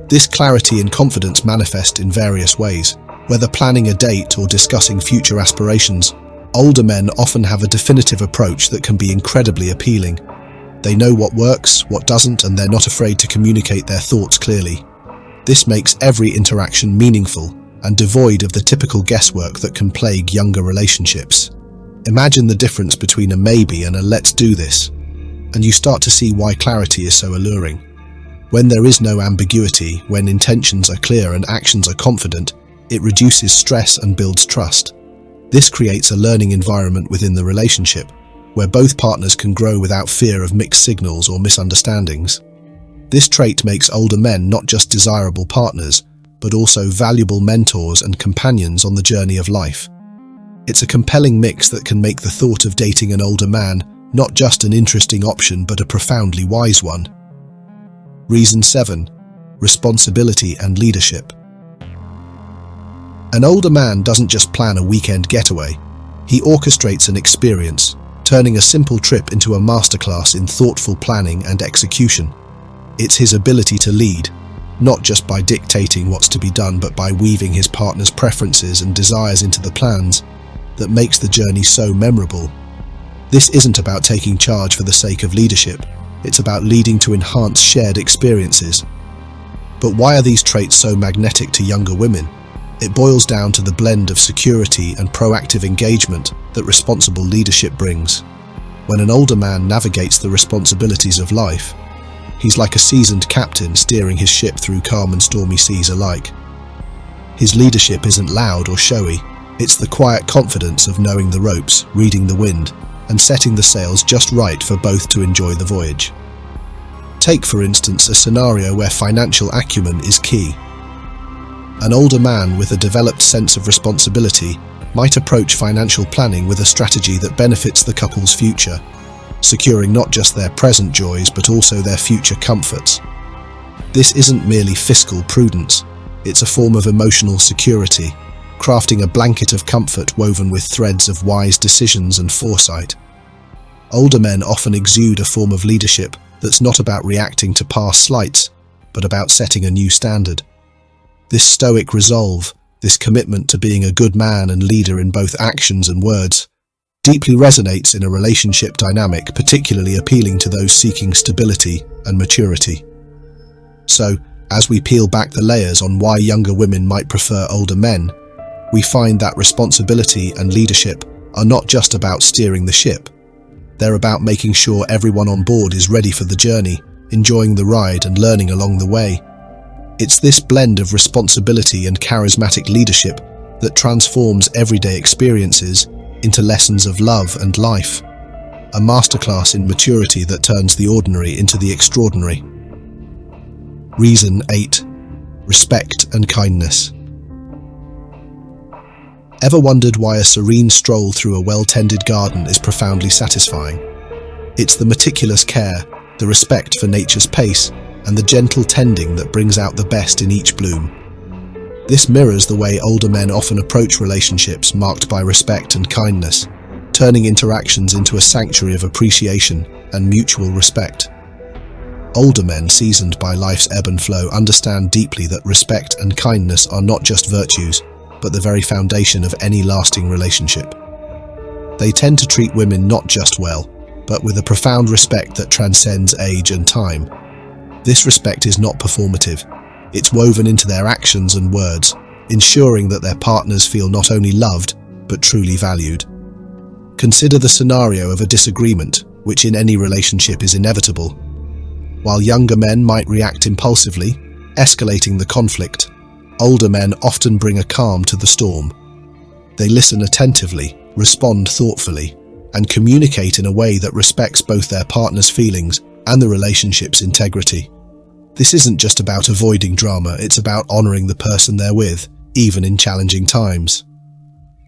This clarity and confidence manifest in various ways. Whether planning a date or discussing future aspirations, older men often have a definitive approach that can be incredibly appealing. They know what works, what doesn't, and they're not afraid to communicate their thoughts clearly. This makes every interaction meaningful and devoid of the typical guesswork that can plague younger relationships. Imagine the difference between a maybe and a let's do this, and you start to see why clarity is so alluring. When there is no ambiguity, when intentions are clear and actions are confident, it reduces stress and builds trust. This creates a learning environment within the relationship, where both partners can grow without fear of mixed signals or misunderstandings. This trait makes older men not just desirable partners, but also valuable mentors and companions on the journey of life. It's a compelling mix that can make the thought of dating an older man not just an interesting option but a profoundly wise one. Reason 7. Responsibility and leadership. An older man doesn't just plan a weekend getaway. He orchestrates an experience, turning a simple trip into a masterclass in thoughtful planning and execution. It's his ability to lead, not just by dictating what's to be done but by weaving his partner's preferences and desires into the plans, that makes the journey so memorable. This isn't about taking charge for the sake of leadership. It's about leading to enhance shared experiences. But why are these traits so magnetic to younger women? It boils down to the blend of security and proactive engagement that responsible leadership brings. When an older man navigates the responsibilities of life, he's like a seasoned captain steering his ship through calm and stormy seas alike. His leadership isn't loud or showy. It's the quiet confidence of knowing the ropes, reading the wind, and setting the sails just right for both to enjoy the voyage. Take, for instance, a scenario where financial acumen is key. An older man with a developed sense of responsibility might approach financial planning with a strategy that benefits the couple's future, securing not just their present joys but also their future comforts. This isn't merely fiscal prudence, it's a form of emotional security, crafting a blanket of comfort woven with threads of wise decisions and foresight. Older men often exude a form of leadership that's not about reacting to past slights, but about setting a new standard. This stoic resolve, this commitment to being a good man and leader in both actions and words, deeply resonates in a relationship dynamic particularly appealing to those seeking stability and maturity. So, as we peel back the layers on why younger women might prefer older men, we find that responsibility and leadership are not just about steering the ship. They're about making sure everyone on board is ready for the journey, enjoying the ride and learning along the way. It's this blend of responsibility and charismatic leadership that transforms everyday experiences into lessons of love and life, a masterclass in maturity that turns the ordinary into the extraordinary. Reason 8. Respect and kindness. Ever wondered why a serene stroll through a well-tended garden is profoundly satisfying? It's the meticulous care, the respect for nature's pace, and the gentle tending that brings out the best in each bloom. This mirrors the way older men often approach relationships marked by respect and kindness, turning interactions into a sanctuary of appreciation and mutual respect. Older men, seasoned by life's ebb and flow, understand deeply that respect and kindness are not just virtues, but the very foundation of any lasting relationship. They tend to treat women not just well, but with a profound respect that transcends age and time. This respect is not performative. It's woven into their actions and words, ensuring that their partners feel not only loved, but truly valued. Consider the scenario of a disagreement, which in any relationship is inevitable. While younger men might react impulsively, escalating the conflict, older men often bring a calm to the storm. They listen attentively, respond thoughtfully, and communicate in a way that respects both their partner's feelings and the relationship's integrity. This isn't just about avoiding drama, it's about honoring the person they're with, even in challenging times.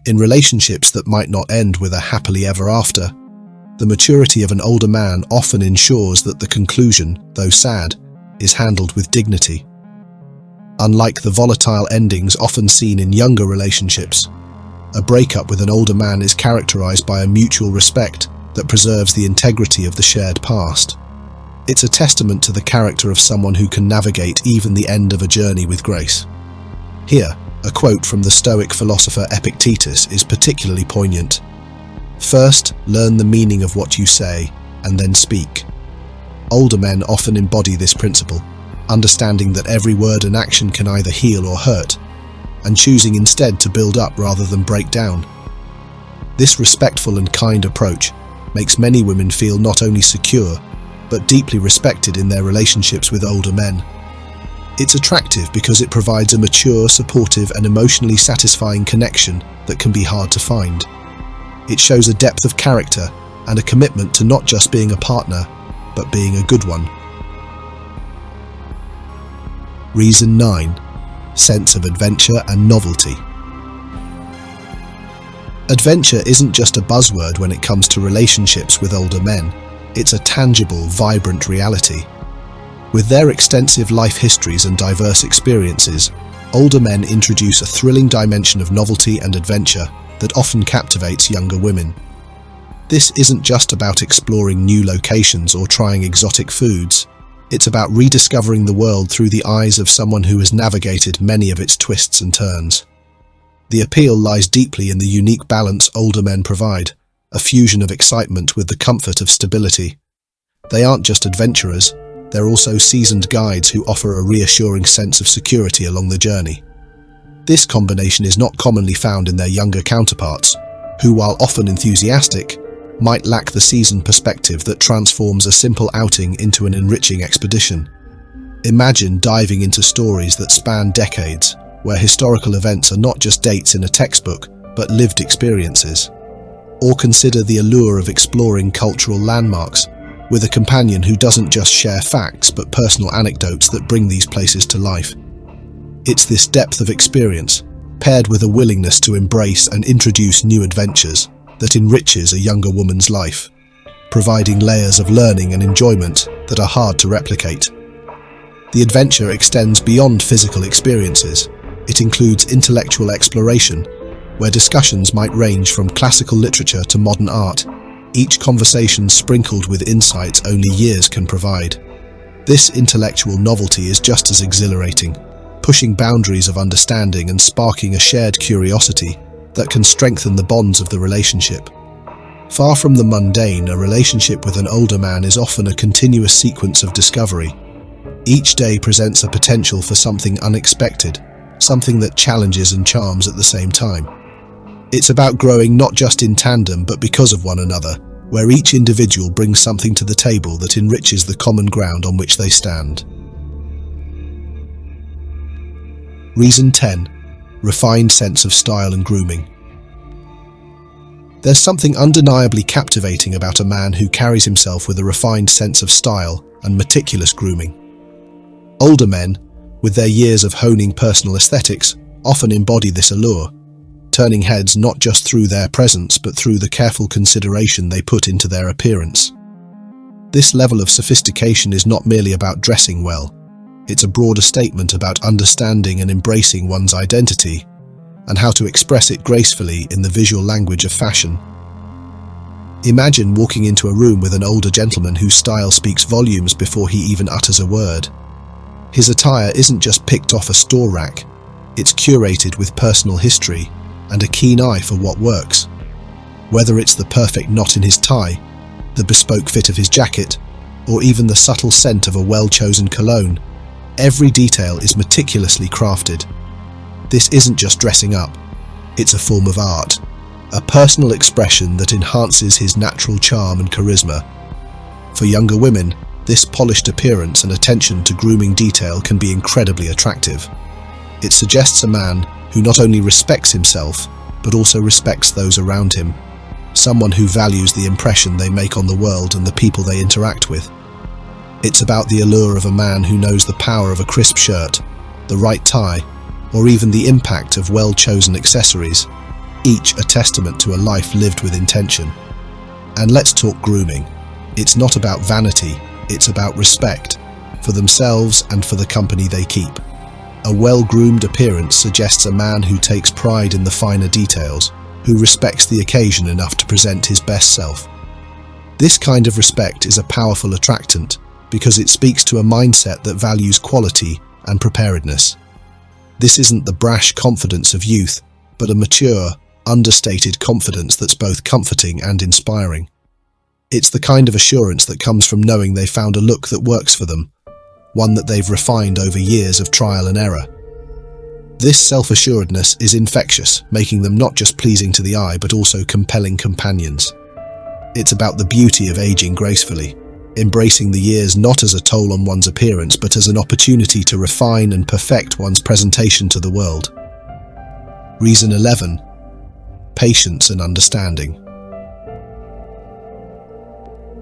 In relationships that might not end with a happily ever after, the maturity of an older man often ensures that the conclusion, though sad, is handled with dignity. Unlike the volatile endings often seen in younger relationships, a breakup with an older man is characterized by a mutual respect that preserves the integrity of the shared past. It's a testament to the character of someone who can navigate even the end of a journey with grace. Here, a quote from the Stoic philosopher Epictetus is particularly poignant. "First, learn the meaning of what you say, and then speak." Older men often embody this principle, understanding that every word and action can either heal or hurt, and choosing instead to build up rather than break down. This respectful and kind approach makes many women feel not only secure, but deeply respected in their relationships with older men. It's attractive because it provides a mature, supportive, and emotionally satisfying connection that can be hard to find. It shows a depth of character and a commitment to not just being a partner, but being a good one. Reason 9. Sense of adventure and novelty. Adventure isn't just a buzzword when it comes to relationships with older men. It's a tangible, vibrant reality. With their extensive life histories and diverse experiences, older men introduce a thrilling dimension of novelty and adventure that often captivates younger women. This isn't just about exploring new locations or trying exotic foods. It's about rediscovering the world through the eyes of someone who has navigated many of its twists and turns. The appeal lies deeply in the unique balance older men provide, a fusion of excitement with the comfort of stability. They aren't just adventurers, they're also seasoned guides who offer a reassuring sense of security along the journey. This combination is not commonly found in their younger counterparts, who, while often enthusiastic, might lack the seasoned perspective that transforms a simple outing into an enriching expedition. Imagine diving into stories that span decades, where historical events are not just dates in a textbook, but lived experiences. Or consider the allure of exploring cultural landmarks with a companion who doesn't just share facts but personal anecdotes that bring these places to life. It's this depth of experience, paired with a willingness to embrace and introduce new adventures, that enriches a younger woman's life, providing layers of learning and enjoyment that are hard to replicate. The adventure extends beyond physical experiences. It includes intellectual exploration, where discussions might range from classical literature to modern art, each conversation sprinkled with insights only years can provide. This intellectual novelty is just as exhilarating, pushing boundaries of understanding and sparking a shared curiosity that can strengthen the bonds of the relationship. Far from the mundane, a relationship with an older man is often a continuous sequence of discovery. Each day presents a potential for something unexpected, something that challenges and charms at the same time. It's about growing not just in tandem but because of one another, where each individual brings something to the table that enriches the common ground on which they stand. Reason 10. Refined sense of style and grooming. There's something undeniably captivating about a man who carries himself with a refined sense of style and meticulous grooming. Older men, with their years of honing personal aesthetics, often embody this allure, turning heads not just through their presence but through the careful consideration they put into their appearance. This level of sophistication is not merely about dressing well. It's a broader statement about understanding and embracing one's identity, and how to express it gracefully in the visual language of fashion. Imagine walking into a room with an older gentleman whose style speaks volumes before he even utters a word. His attire isn't just picked off a store rack, it's curated with personal history and a keen eye for what works. Whether it's the perfect knot in his tie, the bespoke fit of his jacket, or even the subtle scent of a well-chosen cologne, every detail is meticulously crafted. This isn't just dressing up, it's a form of art, a personal expression that enhances his natural charm and charisma. For younger women, this polished appearance and attention to grooming detail can be incredibly attractive. It suggests a man who not only respects himself, but also respects those around him, someone who values the impression they make on the world and the people they interact with. It's about the allure of a man who knows the power of a crisp shirt, the right tie, or even the impact of well-chosen accessories, each a testament to a life lived with intention. And let's talk grooming. It's not about vanity, it's about respect, for themselves and for the company they keep. A well-groomed appearance suggests a man who takes pride in the finer details, who respects the occasion enough to present his best self. This kind of respect is a powerful attractant, because it speaks to a mindset that values quality and preparedness. This isn't the brash confidence of youth, but a mature, understated confidence that's both comforting and inspiring. It's the kind of assurance that comes from knowing they found a look that works for them, one that they've refined over years of trial and error. This self-assuredness is infectious, making them not just pleasing to the eye but also compelling companions. It's about the beauty of aging gracefully, embracing the years not as a toll on one's appearance but as an opportunity to refine and perfect one's presentation to the world. Reason 11. Patience and understanding.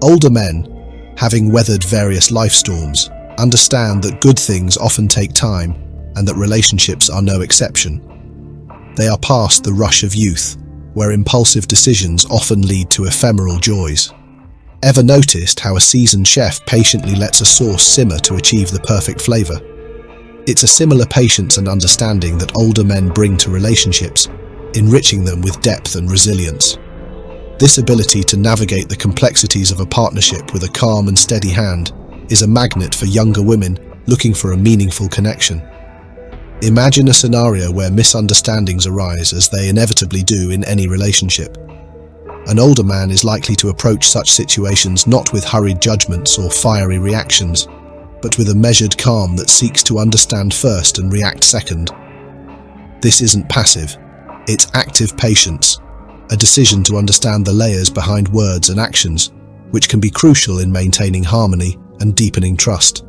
Older men, having weathered various life storms, understand that good things often take time and that relationships are no exception. They are past the rush of youth, where impulsive decisions often lead to ephemeral joys. Ever noticed how a seasoned chef patiently lets a sauce simmer to achieve the perfect flavor? It's a similar patience and understanding that older men bring to relationships, enriching them with depth and resilience. This ability to navigate the complexities of a partnership with a calm and steady hand is a magnet for younger women looking for a meaningful connection. Imagine a scenario where misunderstandings arise, as they inevitably do in any relationship. An older man is likely to approach such situations not with hurried judgments or fiery reactions, but with a measured calm that seeks to understand first and react second. This isn't passive, it's active patience, a decision to understand the layers behind words and actions, which can be crucial in maintaining harmony and deepening trust.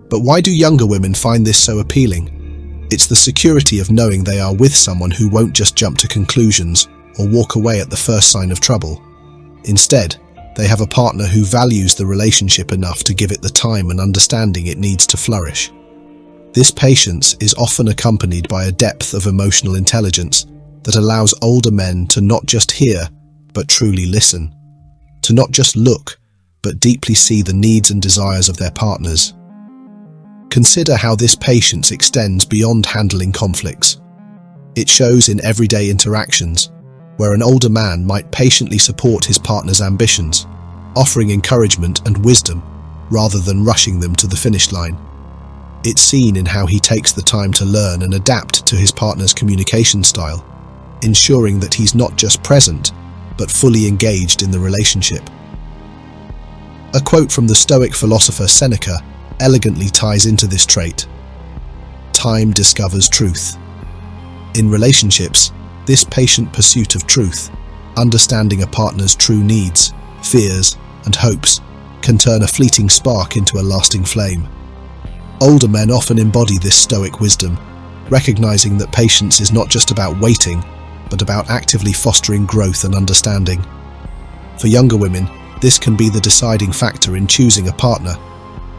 But why do younger women find this so appealing? It's the security of knowing they are with someone who won't just jump to conclusions or walk away at the first sign of trouble. Instead, they have a partner who values the relationship enough to give it the time and understanding it needs to flourish. This patience is often accompanied by a depth of emotional intelligence that allows older men to not just hear, but truly listen. To not just look, but deeply see the needs and desires of their partners. Consider how this patience extends beyond handling conflicts. It shows in everyday interactions, where an older man might patiently support his partner's ambitions, offering encouragement and wisdom rather than rushing them to the finish line. It's seen in how he takes the time to learn and adapt to his partner's communication style, ensuring that he's not just present, but fully engaged in the relationship. A quote from the Stoic philosopher Seneca elegantly ties into this trait. Time discovers truth. In relationships, this patient pursuit of truth, understanding a partner's true needs, fears, and hopes, can turn a fleeting spark into a lasting flame. Older men often embody this Stoic wisdom, recognizing that patience is not just about waiting, but about actively fostering growth and understanding. For younger women, this can be the deciding factor in choosing a partner,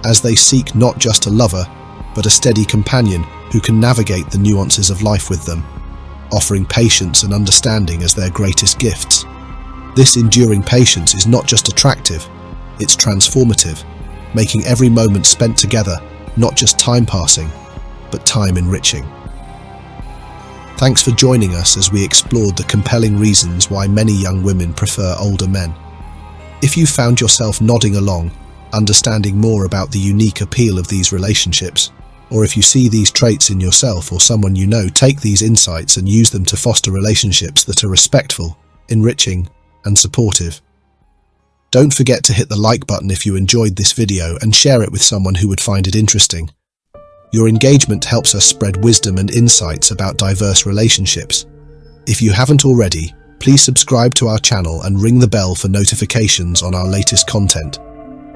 as they seek not just a lover, but a steady companion who can navigate the nuances of life with them, offering patience and understanding as their greatest gifts. This enduring patience is not just attractive, it's transformative, making every moment spent together not just time passing, but time enriching. Thanks for joining us as we explored the compelling reasons why many young women prefer older men. If you found yourself nodding along, understanding more about the unique appeal of these relationships, or if you see these traits in yourself or someone you know, take these insights and use them to foster relationships that are respectful, enriching, and supportive. Don't forget to hit the like button if you enjoyed this video and share it with someone who would find it interesting. Your engagement helps us spread wisdom and insights about diverse relationships. If you haven't already, please subscribe to our channel and ring the bell for notifications on our latest content.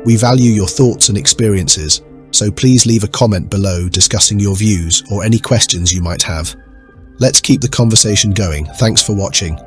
We value your thoughts and experiences, so please leave a comment below discussing your views or any questions you might have. Let's keep the conversation going. Thanks for watching.